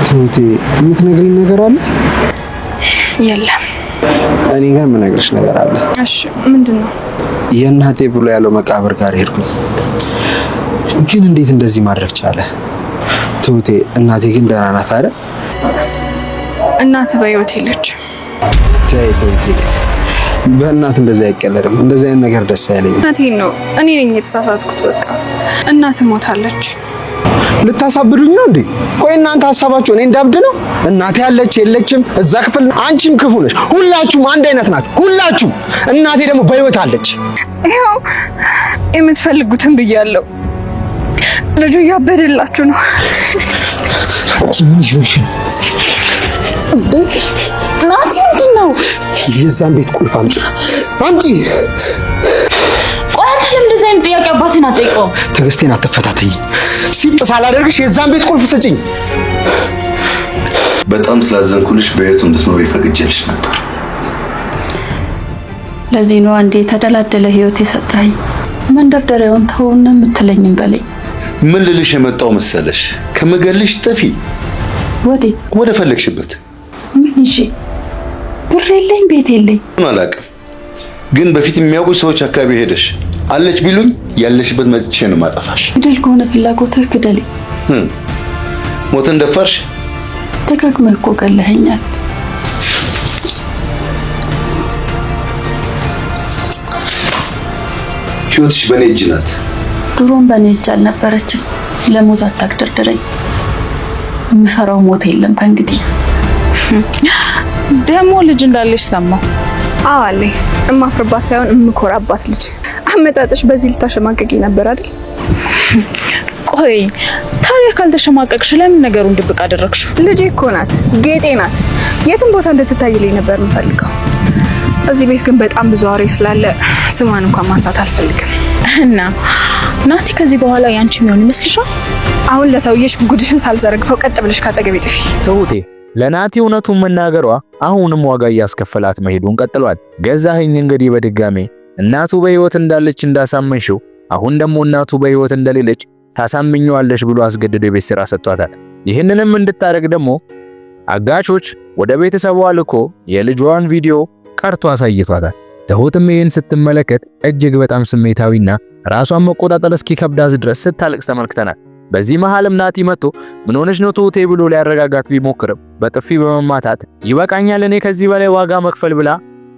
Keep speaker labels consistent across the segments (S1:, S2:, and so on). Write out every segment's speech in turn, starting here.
S1: ትሁቴ የምትነግሪኝ ነገር አለ?
S2: የለም።
S1: እኔ ግን የምነግርሽ ነገር አለ።
S2: እሺ ምንድነው?
S1: የእናቴ ብሎ ያለው መቃብር ጋር ሄድኩኝ። ግን እንዴት እንደዚህ ማድረግ ቻለ? ትሁቴ እናቴ ግን ደህና ናት አይደል?
S2: እናት በህይወት የለችም።
S1: ተይ ትሁቴ፣ በእናት እንደዛ አይቀለድም። እንደዛ አይነት ነገር ደስ አይለኝም።
S2: እናቴን ነው እኔ ነኝ የተሳሳትኩት። በቃ እናት ሞታለች።
S1: ልታሳብዱኝ ነው እንዴ? ቆይ እናንተ ሀሳባችሁ እኔ እንዳብድ ነው? እናቴ ያለች የለችም እዛ ክፍል። አንቺም ክፉ ነሽ። ሁላችሁም አንድ አይነት ናችሁ፣ ሁላችሁ። እናቴ ደግሞ በህይወት አለች።
S2: ይኸው የምትፈልጉትን ብያለሁ። ልጁ እያበደላችሁ ነው። ናቲ ምንድን ነው?
S1: የዛን ቤት ቁልፍ አምጪ፣ አምጪ።
S3: ቆይ አንተ ለምን እንደዚህ አይነት ጥያቄ አባቴን አትጠይቀውም?
S1: ትዕግስቴን አትፈታተኝ። ሲጥ ሳላደርግሽ የዛን ቤት ቁልፍ ስጪኝ።
S4: በጣም ስላዘንኩልሽ በህይወቱ እንድትኖር ይፈቅጄልሽ ነበር።
S3: ለዚህ ነው አንዴ የተደላደለ ህይወት የሰጠኸኝ። መንደርደሪያውን ተውና የምትለኝም በለኝ።
S4: ምን ልልሽ የመጣው መሰለሽ? ከመገልሽ ጥፊ።
S3: ወዴት?
S4: ወደ ፈለግሽበት።
S3: ምን ይዤ? ብር የለኝ፣ ቤት የለኝ።
S4: አላውቅም፣ ግን በፊት የሚያውቁ ሰዎች አካባቢ ሄደሽ አለች ቢሉኝ ያለሽበት መጥቼ ነው ማጠፋሽ።
S3: ግደል ከሆነ ፍላጎትህ ግደል።
S4: ሞትን ደፋርሽ።
S3: ደጋግመህ እኮ ገለኸኛል።
S4: ህይወትሽ በኔ እጅ ናት።
S3: ድሮም በኔ እጅ አልነበረችም። ለሞት አታግደርድረኝ። የምፈራው ሞት የለም ከእንግዲህ።
S2: ደግሞ ልጅ እንዳለሽ ሰማሁ። አዎ አለኝ። እማፍርባት ሳይሆን እምኮራባት ልጅ። አመጣጥሽ በዚህ ልታሸማቀቂ ነበር አይደል? ቆይ ታዲያ ካልተሸማቀቅሽ ለምን ነገሩን ድብቅ አደረግሽው? ልጄ እኮ ናት፣ ጌጤ ናት። የትም ቦታ እንድትታይልኝ ነበር የምፈልገው። እዚህ ቤት ግን በጣም ብዙ አውሬ ስላለ ስሟን እንኳን ማንሳት አልፈልግም። እና ናቲ ከዚህ በኋላ ያንቺ የሚሆን ይመስልሻል? አሁን ለሰውዬሽ ጉድሽን ሳልዘረግፈው ቀጥ ብለሽ ካጠገቤ ጥፊ።
S5: ትሁቴ ለናቲ እውነቱን መናገሯ አሁንም ዋጋ እያስከፈላት መሄዱን ቀጥሏል። ገዛኸኝ እንግዲህ በድጋሜ እናቱ በህይወት እንዳለች እንዳሳመንሽው አሁን ደግሞ እናቱ በህይወት እንደሌለች ታሳምኘዋለሽ ብሎ አስገድዶ የቤት ስራ ሰጥቷታል። ይህንንም እንድታረግ ደግሞ አጋቾች ወደ ቤተሰቧ ልኮ የልጇን ቪዲዮ ቀርቶ አሳይቷታል። ትሁትም ይህን ስትመለከት እጅግ በጣም ስሜታዊና ራሷን መቆጣጠር እስኪከብዳት ድረስ ስታለቅስ ተመልክተናል። በዚህ መሃልም ናቲ መጥቶ ምን ሆነሽ ነው ትሁቴ ብሎ ሊያረጋጋት ቢሞክርም በጥፊ በመማታት ይበቃኛል እኔ ከዚህ በላይ ዋጋ መክፈል ብላ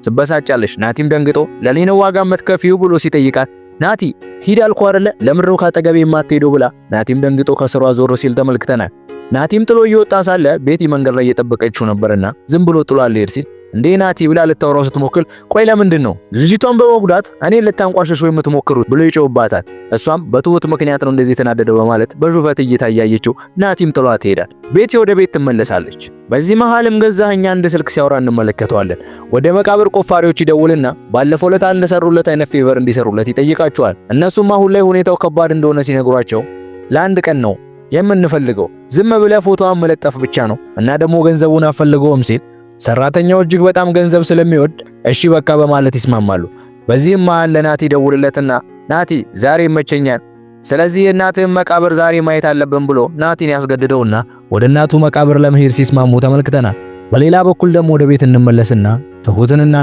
S5: ትበሳጫለሽ። ናቲም ደንግጦ ለኔ ነው ዋጋ መትከፊው ብሎ ሲጠይቃት ናቲ ሂድ አልኩ አይደለ ለምንድነው ካጠገቤ የማትሄደው ብላ ናቲም ደንግጦ ከስሯ ዞር ሲል ተመልክተናል። ናቲም ጥሎ እየወጣ ሳለ ቤቲ መንገድ ላይ እየጠበቀችው ነበርና ዝም ብሎ ጥሎ አልሄድ ሲል እንዴ ናቲ ብላ ልታወራው ስትሞክር ቆይ ለምንድን ነው ልጅቷን በመጉዳት እኔ ልታንቋሽሽ ወይ የምትሞክሩት ብሎ ይጮህባታል። እሷም በትሁት ምክንያት ነው እንደዚህ የተናደደው በማለት በሹፈት እየታያየችው ናቲም ጥሏት ይሄዳል። ቤቲ ወደ ቤት ትመለሳለች። በዚህ መሃልም ገዛኸኝ አንድ ስልክ ሲያወራ እንመለከተዋለን። ወደ መቃብር ቆፋሪዎች ይደውልና ባለፈው ዕለት እንደሰሩለት አይነት ፌቨር እንዲሰሩለት ይጠይቃቸዋል። እነሱም አሁን ላይ ሁኔታው ከባድ እንደሆነ ሲነግሯቸው ለአንድ ቀን ነው የምንፈልገው ዝም ብለህ ፎቶዋን መለጠፍ ብቻ ነው እና ደግሞ ገንዘቡን አፈልገውም ሲል ሰራተኛው እጅግ በጣም ገንዘብ ስለሚወድ እሺ በቃ በማለት ይስማማሉ። በዚህም መሃል ለናቲ ደውልለትና ናቲ ዛሬ ይመቸኛል፣ ስለዚህ የእናትህን መቃብር ዛሬ ማየት አለብን ብሎ ናቲን ያስገድደውና ወደ እናቱ መቃብር ለመሄድ ሲስማሙ ተመልክተናል። በሌላ በኩል ደግሞ ወደ ቤት እንመለስና ትሁትንና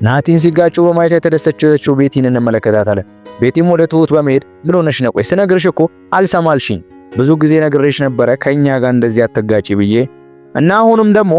S5: ናቲን ሲጋጩ በማየት የተደሰተችው ቤቲን እንመለከታታለን። ቤቲም ወደ ትሁት በመሄድ ምን ሆነሽ ነው? ቆይ ስነግርሽ እኮ አልሰማልሽኝ። ብዙ ጊዜ ነግሬሽ ነበረ ከኛ ጋር እንደዚህ አትጋጪ ብዬ እና አሁንም ደግሞ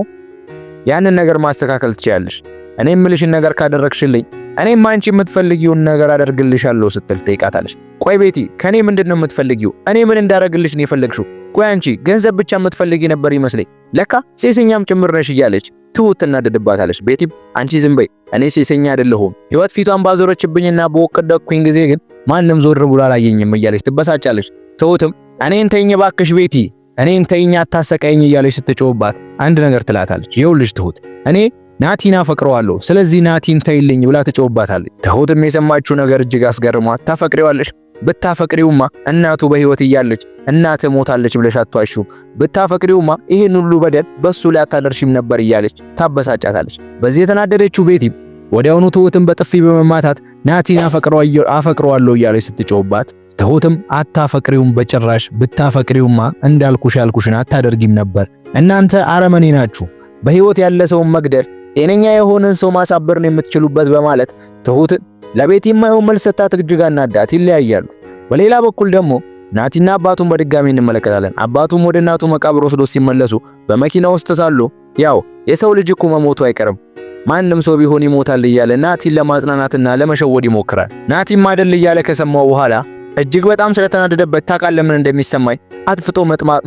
S5: ያንን ነገር ማስተካከል ትችያለሽ። እኔ የምልሽን ነገር ካደረግሽልኝ እኔም አንቺ የምትፈልጊውን ነገር አደርግልሻለሁ ስትል ትጠይቃታለች። ቆይ ቤቲ ከኔ ምንድነው የምትፈልጊው? እኔ ምን እንዳደርግልሽ ነው የፈለግሽው? ቆይ አንቺ ገንዘብ ብቻ የምትፈልጊ ነበር ይመስለኝ፣ ለካ ሴሰኛም ጭምር ነሽ እያለች ትሁት ትናደድባታለች። ቤቲም አንቺ ዝም በይ፣ እኔ ሴሰኛ አይደለሁም። ህይወት ፊቷን ባዞረችብኝና በወቀደኩኝ ጊዜ ግን ማንም ዞር ብሎ አላየኝም እያለች ትበሳጫለች። ትሁትም እኔን ተይኝ ባክሽ ቤቲ፣ እኔን ተይኝ አታሰቃይኝ እያለች ስትጮህባት አንድ ነገር ትላታለች። ይኸውልሽ ትሁት እኔ ናቲን አፈቅረዋለሁ፣ ስለዚህ ናቲን ተይልኝ ብላ ትጮህባታለች። ትሁትም የሰማችው ነገር እጅግ አስገርሟት ታፈቅሪዋለሽ? ብታፈቅሪውማ እናቱ በህይወት እያለች እናት ሞታለች ብለሽ አትዋሺው። ብታፈቅሪውማ ይሄን ሁሉ በደል በሱ ላይ አታደርሽም ነበር እያለች ታበሳጫታለች። በዚህ የተናደደችው ቤቲም ወዲያውኑ ትሁትን በጥፊ በመማታት ናቲን አፈቅረዋለሁ እያለች ስትጮህባት ትሁትም አታፈቅሪውም በጭራሽ ብታፈቅሪውማ እንዳልኩሽ ያልኩሽን አታደርጊም ነበር። እናንተ አረመኔ ናችሁ። በህይወት ያለ ሰውን መግደል ጤነኛ የሆነን ሰው ማሳበርን የምትችሉበት በማለት ትሁት ለቤቲ የማይሆን መልስ ሰጣት። እጅግ አናዳት ይለያያሉ። በሌላ በኩል ደግሞ ናቲና አባቱን በድጋሚ እንመለከታለን። አባቱም ወደ እናቱ መቃብር ወስዶ ሲመለሱ በመኪና ውስጥ ሳሉ ያው የሰው ልጅ እኮ መሞቱ አይቀርም ማንም ሰው ቢሆን ይሞታል እያለ ናቲን ለማጽናናትና ለመሸወድ ይሞክራል። ናቲም አይደል እያለ ከሰማው በኋላ እጅግ በጣም ስለተናደደበት ታውቃለህ ምን እንደሚሰማኝ አጥፍቶ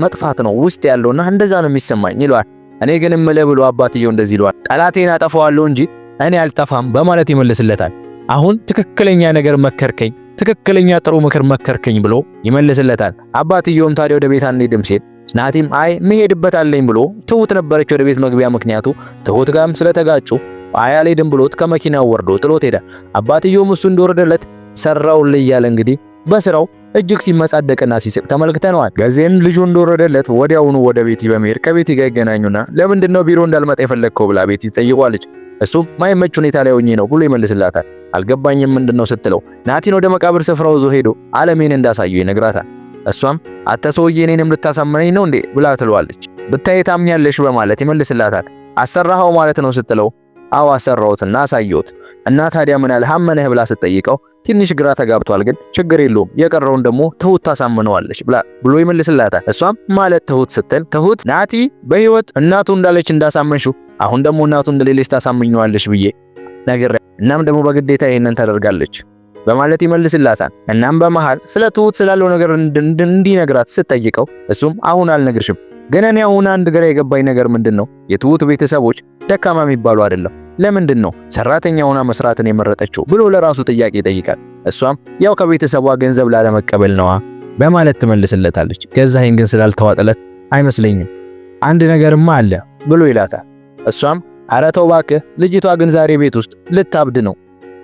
S5: መጥፋት ነው ውስጥ ያለውና እንደዛ ነው የሚሰማኝ ይሏል። እኔ ግን እምልህ ብሎ አባትየው እንደዚህ ይሏል፣ ጠላቴን አጠፋዋለሁ እንጂ እኔ አልጠፋም በማለት ይመልስለታል። አሁን ትክክለኛ ነገር መከርከኝ፣ ትክክለኛ ጥሩ ምክር መከርከኝ ብሎ ይመልስለታል። አባትየውም ታዲያ ወደ ቤት አንሄድም ሲል ናቲም አይ መሄድበት አለኝ ብሎ ትሁት ነበረች ወደ ቤት መግቢያ ምክንያቱ ትሁት ጋርም ስለተጋጩ አያሌድም ብሎት ከመኪናው ወርዶ ጥሎት ሄደ። አባትየውም እሱ እንደወረደለት ሰራውልኝ እያለ እንግዲህ በስራው እጅግ ሲመጻደቅና ሲስቅ ተመልክተነዋል። ገዜን ልጁ እንደወረደለት ወዲያውኑ ወደ ቤቲ በመሄድ ከቤቲ ጋር ይገናኙና ለምንድነው ቢሮ እንዳልመጣ የፈለግከው ብላ ቤቲ ጠይቋለች። እሱም ማይመች ሁኔታ ላይ ሆኜ ነው ብሎ ይመልስላታል። አልገባኝም ምንድነው ስትለው ናቲን ወደ መቃብር ስፍራው ዞ ሄዶ ዓለሜን እንዳሳየው ይነግራታል። እሷም አተ ሰውዬ እኔንም ልታሳምነኝ ነው እንዴ ብላ ትለዋለች። ብታይ ታምኛለሽ በማለት ይመልስላታል። አሰራኸው ማለት ነው ስትለው አዎ አሰራሁትና አሳየሁት እና ታዲያ ምን ያህል አመነህ ብላ ስትጠይቀው ትንሽ ግራ ተጋብቷል፣ ግን ችግር የለውም የቀረውን ደግሞ ትሁት ታሳምነዋለች ብሎ ይመልስላታል። እሷም ማለት ትሁት ስትል ትሁት ናቲ በህይወት እናቱ እንዳለች እንዳሳመንሽው አሁን ደግሞ እናቱ እንደሌለች ታሳምኘዋለሽ ብዬ ነገር እናም ደግሞ በግዴታ ይሄንን ታደርጋለች በማለት ይመልስላታል። እናም በመሃል ስለ ትሁት ስላለው ነገር እንዲነግራት ስትጠይቀው እሱም አሁን አልነግርሽም፣ ግን እኔ አሁን አንድ ግራ የገባኝ ነገር ምንድነው የትሁት ቤተሰቦች ደካማ የሚባሉ አይደለም፣ ለምንድን ነው ሰራተኛ ሆና መስራትን የመረጠችው ብሎ ለራሱ ጥያቄ ይጠይቃል። እሷም ያው ከቤተሰቧ ገንዘብ ላለመቀበል ነዋ በማለት ትመልስለታለች። ገዛኸኝ ግን ስላልተዋጠለት አይመስለኝም አንድ ነገርማ አለ ብሎ ይላታል። እሷም ኧረ ተው እባክህ ልጅቷ ግን ዛሬ ቤት ውስጥ ልታብድ ነው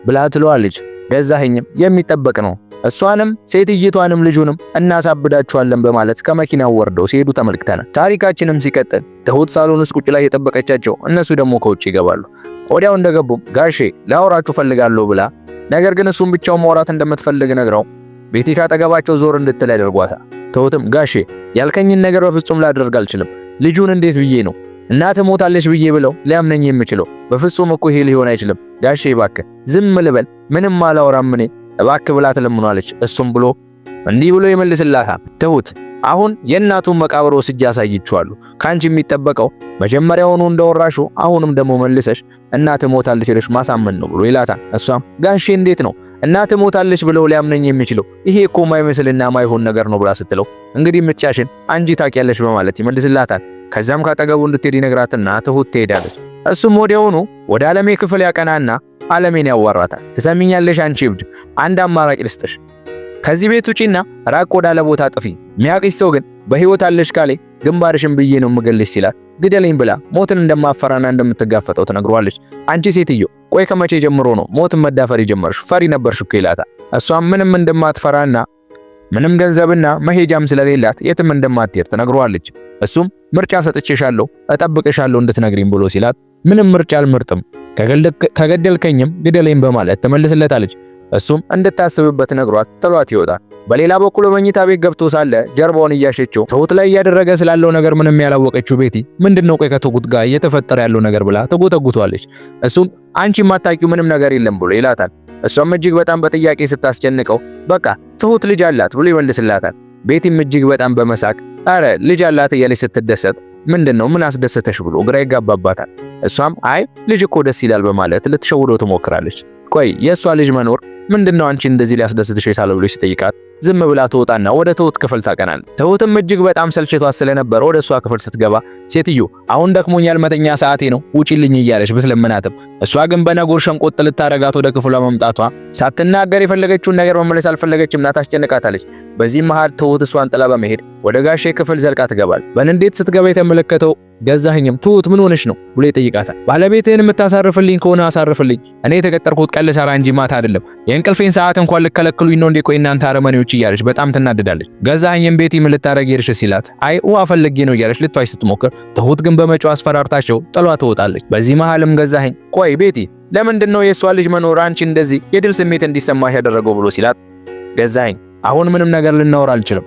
S5: ብላ ትለዋለች። ገዛኸኝም የሚጠበቅ ነው እሷንም ሴትይቷንም ልጁንም እናሳብዳቸዋለን በማለት ከመኪናው ወርደው ሲሄዱ ተመልክተናል። ታሪካችንም ሲቀጥል ትሁት ሳሎን ውስጥ ቁጭ ላይ የጠበቀቻቸው እነሱ ደግሞ ከውጭ ይገባሉ። ወዲያው እንደገቡም ጋሼ ላወራችሁ ፈልጋለሁ ብላ ነገር ግን እሱም ብቻውን ማውራት እንደምትፈልግ ነግረው ቤቲ ካጠገባቸው ዞር እንድትል ያደርጓታል። ትሁትም ጋሼ ያልከኝን ነገር በፍጹም ላደርግ አልችልም፣ ልጁን እንዴት ብዬ ነው እናት ሞታለች ብዬ ብለው ሊያምነኝ የምችለው? በፍጹም እኮ ይሄ ሊሆን አይችልም ጋሼ እባክህ ዝም ልበል ምንም አላወራም እኔ እባክህ ብላ ትለምናለች። እሱም ብሎ እንዲህ ብሎ ይመልስላታል። ትሁት አሁን የእናቱን መቃብር ወስጄ አሳይቼዋለሁ፣ ካንቺ የሚጠበቀው መጀመሪያውኑ እንደወራሹ አሁንም ደግሞ መልሰሽ እናት ሞታለች ብለሽ ማሳመን ነው ብሎ ይላታል። እሷም ጋሼ እንዴት ነው እናት ሞታለች ብለው ሊያምነኝ የሚችለው? ይሄ እኮ ማይመስልና ማይሆን ነገር ነው ብላ ስትለው እንግዲህ ምጫሽን አንጂ ታውቂያለሽ በማለት ይመልስላታል። ከዛም ካጠገቡ እንድትሄድ ይነግራትና ትሁት ትሄዳለች። እሱም ወዲያውኑ ወደ ዓለሜ ክፍል ያቀናና ዓለሜን ያዋራታል። ትሰሚኛለሽ አንቺ እብድ፣ አንድ አማራጭ ልስጥሽ፣ ከዚህ ቤት ውጪና ራቅ ወዳለ ቦታ ጥፊ፣ ሚያቅሽ ሰው ግን በህይወት አለሽ ካለ ግንባርሽን ብዬ ነው የምገልሽ ሲላት ግደለኝ ብላ ሞትን እንደማፈራና እንደምትጋፈጠው ትነግረዋለች። አንቺ ሴትዮ ቆይ ከመቼ ጀምሮ ነው ሞትን መዳፈር ጀመርሽ? ፈሪ ነበርሽ እኮ ይላታል። እሷም ምንም እንደማትፈራና ምንም ገንዘብና መሄጃም ስለሌላት የትም እንደማትሄድ ትነግረዋለች። እሱም ምርጫ ሰጥቼሻለሁ እጠብቅሻለሁ እንድትነግሪኝ ብሎ ሲላት ምንም ምርጫ አልመርጥም ከገደልከኝም ግደለኝ በማለት ትመልስለታለች። እሱም እንድታስብበት ነግሯት ጥሏት ይወጣል። በሌላ በኩል በመኝታ ቤት ገብቶ ሳለ ጀርባውን እያሸችው ትሁት ላይ እያደረገ ስላለው ነገር ምንም ያላወቀችው ቤቲ ምንድነው ቆይ ከትሁት ጋር እየተፈጠረ ያለው ነገር ብላ ተጎተጉቷለች። እሱም አንቺ የማታውቂው ምንም ነገር የለም ብሎ ይላታል። እሷም እጅግ በጣም በጥያቄ ስታስጨንቀው በቃ ትሁት ልጅ አላት ብሎ ይመልስላታል። ቤቲም እጅግ በጣም በመሳቅ አረ ልጅ አላት እያለች ስትደሰት ምንድነው ምን አስደሰተሽ ብሎ ግራ ይጋባባታል። እሷም አይ ልጅ እኮ ደስ ይላል በማለት ልትሸውደው ትሞክራለች። ቆይ የሷ ልጅ መኖር ምንድነው አንቺ እንደዚህ ሊያስደስትሽ የቻለው ብሎ ሲጠይቃት ዝም ብላ ትወጣና ወደ ትሁት ክፍል ታቀናል። ትሁትም እጅግ በጣም ሰልችቷት ስለነበር ወደ እሷ ክፍል ስትገባ ሴትዮ አሁን ደክሞኛል መተኛ ሰዓቴ ነው ውጪልኝ እያለች ብትለምናትም እሷ ግን በነጎር ሸንቆጥ ልታረጋት ወደ ክፍሏ መምጣቷ ሳትናገር የፈለገችውን ነገር መመለስ አልፈለገችምና ታስጨንቃታለች። በዚህ መሃል ትሁት እሷን ጥላ በመሄድ ወደ ጋሼ ክፍል ዘልቃ ትገባል። በንዴት ስትገባ የተመለከተው ገዛኸኝም ትሁት ምን ሆነሽ ነው ብሎ ይጠይቃታል። ባለቤትህን የምታሳርፍልኝ ከሆነ አሳርፍልኝ፣ እኔ የተቀጠርኩት ቀን ልሰራ እንጂ ማታ አይደለም፣ የእንቅልፌን ሰዓት እንኳን ልከለክሉኝ ነው እንዴ? ቆይ እናንተ አረመኔዎች እያለች በጣም ትናደዳለች። ገዛኸኝም ቤቲ ምን ልታረግ ሄድሽ ሲላት አይ ውሃ ፈልጌ ነው እያለች ልትዋሽ ስትሞክር ትሁት ግን በመጪው አስፈራርታቸው ጥሏ ትወጣለች። በዚህ መሃልም ገዛኸኝ ቆይ ቤቲ ለምንድነው የሷ ልጅ መኖር አንቺ እንደዚህ የድል ስሜት እንዲሰማሽ ያደረገው ብሎ ሲላት ገዛኸኝ አሁን ምንም ነገር ልናወራ አልችልም።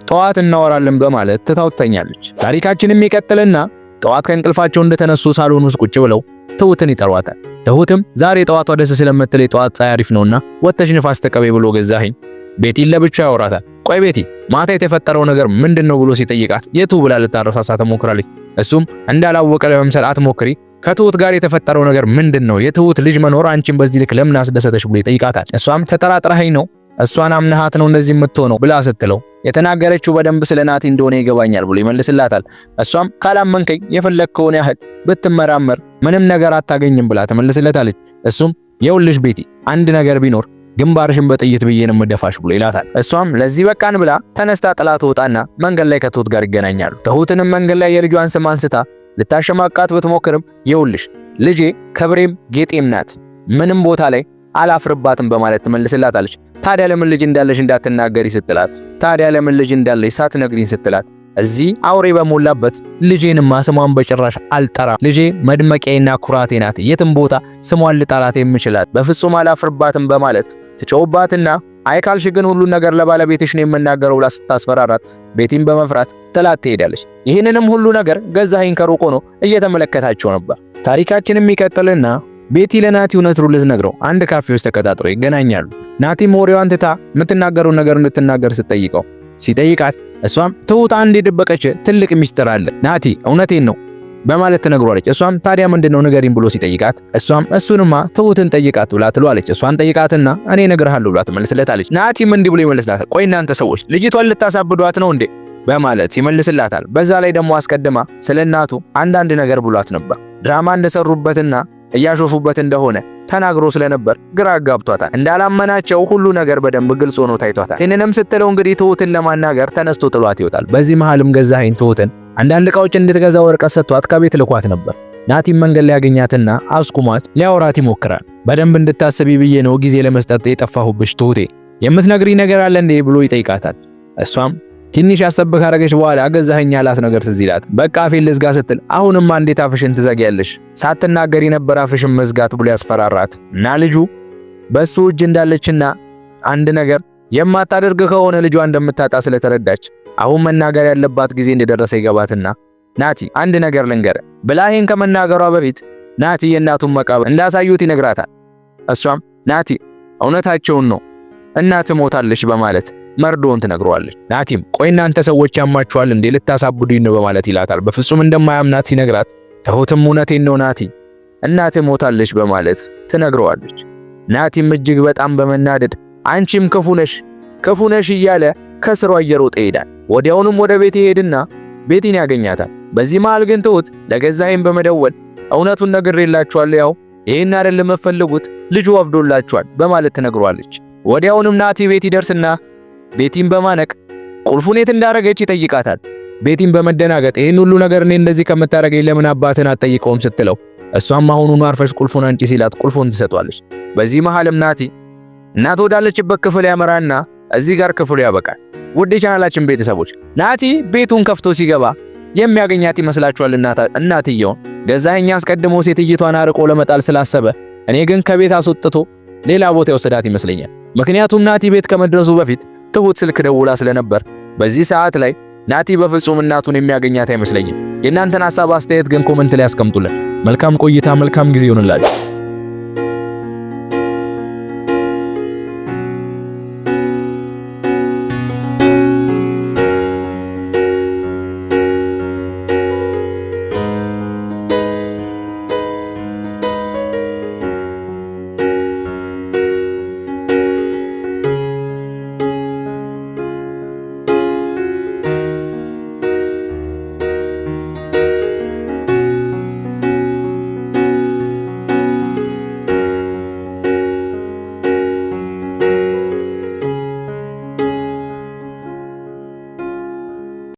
S5: ጠዋት እናወራለን በማለት ትታው ትተኛለች። ታሪካችንም ይቀጥልና ጠዋት ከእንቅልፋቸው እንደተነሱ ሳሎን ውስጥ ቁጭ ብለው ትሁትን ይጠሯታል። ትሁትም ዛሬ ጠዋቷ ደስ ስለምትል የጠዋት ፀሐይ አሪፍ ነውና ወጥተሽ ንፋስ ተቀበይ ብሎ ገዛኸኝ ቤቲን ለብቻ ያወራታል። ቆይ ቤቲ ማታ የተፈጠረው ነገር ምንድነው ብሎ ሲጠይቃት የቱ ብላ ልታረሳሳ ትሞክራለች። እሱም እንዳላወቀ ለመምሰል አትሞክሪ፣ ከትሁት ጋር የተፈጠረው ነገር ምንድነው? የትሁት ልጅ መኖር አንቺን በዚህ ልክ ለምን አስደሰተሽ ብሎ ይጠይቃታል። እሷም ተጠራጥረኸኝ ነው እሷን አምነሃት ነው እንደዚህ የምትሆነው ብላ ስትለው የተናገረችው በደንብ ስለ ናቲ እንደሆነ ይገባኛል ብሎ ይመልስላታል። እሷም ካላመንከኝ የፈለግከውን ያህል ብትመራመር ምንም ነገር አታገኝም ብላ ትመልስለታለች። እሱም የውልሽ ቤቲ አንድ ነገር ቢኖር ግንባርሽን በጥይት ብዬ ነው የምደፋሽ ብሎ ይላታል። እሷም ለዚህ በቃን ብላ ተነስታ ጥላት ወጣና መንገድ ላይ ከትሁት ጋር ይገናኛሉ። ትሁትንም መንገድ ላይ የልጇን ስም አንስታ ልታሸማቃት ብትሞክርም የውልሽ ልጄ ክብሬም ጌጤም ናት፣ ምንም ቦታ ላይ አላፍርባትም በማለት ትመልስላታለች። ታዲያ ለምን ልጅ እንዳለሽ እንዳትናገሪ ስትላት፣ ታዲያ ለምን ልጅ እንዳለሽ ሳትነግሪኝ ስትላት፣ እዚህ አውሬ በሞላበት ልጄንማ ስሟን በጭራሽ አልጠራም፣ ልጄ መድመቂያዬና ኩራቴ ናት፣ የትም ቦታ ስሟን ልጠራት የምችላት በፍጹም አላፍርባትም በማለት ትጮውባትና አይካልሽ ግን ሁሉን ነገር ለባለቤትሽ ነው የምናገረው ብላ ስታስፈራራት ቤቲን በመፍራት ጥላት ትሄዳለች። ይህንንም ሁሉ ነገር ገዛኸኝ ከሩቅ ሆኖ እየተመለከታቸው ነበር። ታሪካችንም ይቀጥልና ቤቲ ለናቲ እውነቱን ልትነግረው አንድ ካፌ ውስጥ ተቀጣጥረው ይገናኛሉ። ናቲም ወሬዋን ትታ የምትናገረው ነገር እንድትናገር ሲጠይቃት እሷም ትሁት አንድ የደበቀች ትልቅ ሚስጥር አለ ናቲ እውነቴን ነው በማለት ትነግሯለች። እሷም ታዲያ ምንድነው ንገሪኝ ብሎ ሲጠይቃት እሷም እሱንማ ትሁትን ጠይቃት ብላ ትሏለች። እሷን ጠይቃትና እኔ እነግርሃለሁ ብላ ትመልስለታለች። ናቲም እንዲህ ብሎ ይመልስላታል። ቆይ እናንተ ሰዎች ልጅቷን ልታሳብዷት ነው እንዴ በማለት ይመልስላታል። በዛ ላይ ደግሞ አስቀድማ ስለ እናቱ አንዳንድ ነገር ብሏት ነበር። ድራማ እንደሰሩበትና እያሾፉበት እንደሆነ ተናግሮ ስለነበር ግራ አጋብቷታል። እንዳላመናቸው ሁሉ ነገር በደንብ ግልጽ ሆኖ ታይቷታል። ይህንንም ስትለው እንግዲህ ትሁትን ለማናገር ተነስቶ ጥሏት ይወጣል። በዚህ መሃልም ገዛኸኝ ትሁትን አንዳንድ ዕቃዎች እንድትገዛ ወረቀት ሰጥቷት ከቤት ልኳት ነበር። ናቲም መንገድ ላይ ያገኛትና አስቁሟት ሊያወራት ይሞክራል። በደንብ እንድታስቢ ብዬ ነው ጊዜ ለመስጠት የጠፋሁብሽ ትሁቴ፣ የምትነግሪ ነገር አለ እንዴ ብሎ ይጠይቃታል። እሷም ትንሽ ያሰብ ካረገች በኋላ ገዛኸኝ ያላት ነገር ትዝ ይላት። በቃ አፌን ልዝጋ ስትል አሁንማ እንዴት አፍሽን ትዘጊያለሽ? ሳትናገሪ ነበር አፍሽን መዝጋት ብሎ ያስፈራራት እና ልጁ በሱ እጅ እንዳለችና አንድ ነገር የማታደርግ ከሆነ ልጇ እንደምታጣ ስለተረዳች አሁን መናገር ያለባት ጊዜ እንደደረሰ ይገባትና ናቲ አንድ ነገር ልንገር ብላሄን ከመናገሯ በፊት ናቲ የእናቱን መቃብር እንዳሳዩት ይነግራታል። እሷም ናቲ እውነታቸውን ነው እናት ሞታለች በማለት መርዶን ትነግረዋለች። ናቲም ቆይ እናንተ ሰዎች ያማችኋል እንዴ ልታሳብዱኝ ነው በማለት ይላታል። በፍጹም እንደማያምናት ሲነግራት ትሁትም እውነቴን ነው ናቲ እናት ሞታለች በማለት ትነግረዋለች። ናቲም እጅግ በጣም በመናደድ አንቺም ክፉ ነሽ እያለ ከስሯ እየሮጠ ይሄዳል። ወዲያውኑም ወደ ቤት ይሄድና ቤቲን ያገኛታል። በዚህ መሃል ግን ትሁት ለገዛኸኝ በመደወል እውነቱን ነግሬላችኋለሁ፣ ያው ይሄን አይደል የምትፈልጉት ልጁ ወፍዶላችኋል በማለት ትነግረዋለች። ወዲያውኑም ናቲ ቤት ይደርስና ቤቲን በማነቅ ቁልፉን የት እንዳረገች ይጠይቃታል። ቤቲን በመደናገጥ ይሄን ሁሉ ነገር እኔ እንደዚህ ከምታረገኝ ለምን አባትን አትጠይቀውም ስትለው እሷም አሁኑኑ አርፈሽ ቁልፉን አንጪ ሲላት ቁልፉን ትሰጧለች። በዚህ መሃልም ናቲ እናት ወዳለችበት ክፍል ያመራና እዚህ ጋር ክፍሉ ያበቃል። ውድ ቻናላችን ቤተሰቦች ናቲ ቤቱን ከፍቶ ሲገባ የሚያገኛት ይመስላችኋል እናትየውን? ገዛኸኝ አስቀድሞ ሴትየቷን አርቆ ለመጣል ስላሰበ እኔ ግን ከቤት አስወጥቶ ሌላ ቦታ የወሰዳት ይመስለኛል። ምክንያቱም ናቲ ቤት ከመድረሱ በፊት ትሁት ስልክ ደውላ ስለነበር በዚህ ሰዓት ላይ ናቲ በፍጹም እናቱን የሚያገኛት አይመስለኝም። የእናንተን ሐሳብ አስተያየት ግን ኮሜንት ላይ አስቀምጡልን። መልካም ቆይታ፣ መልካም ጊዜ ይሁንላችሁ።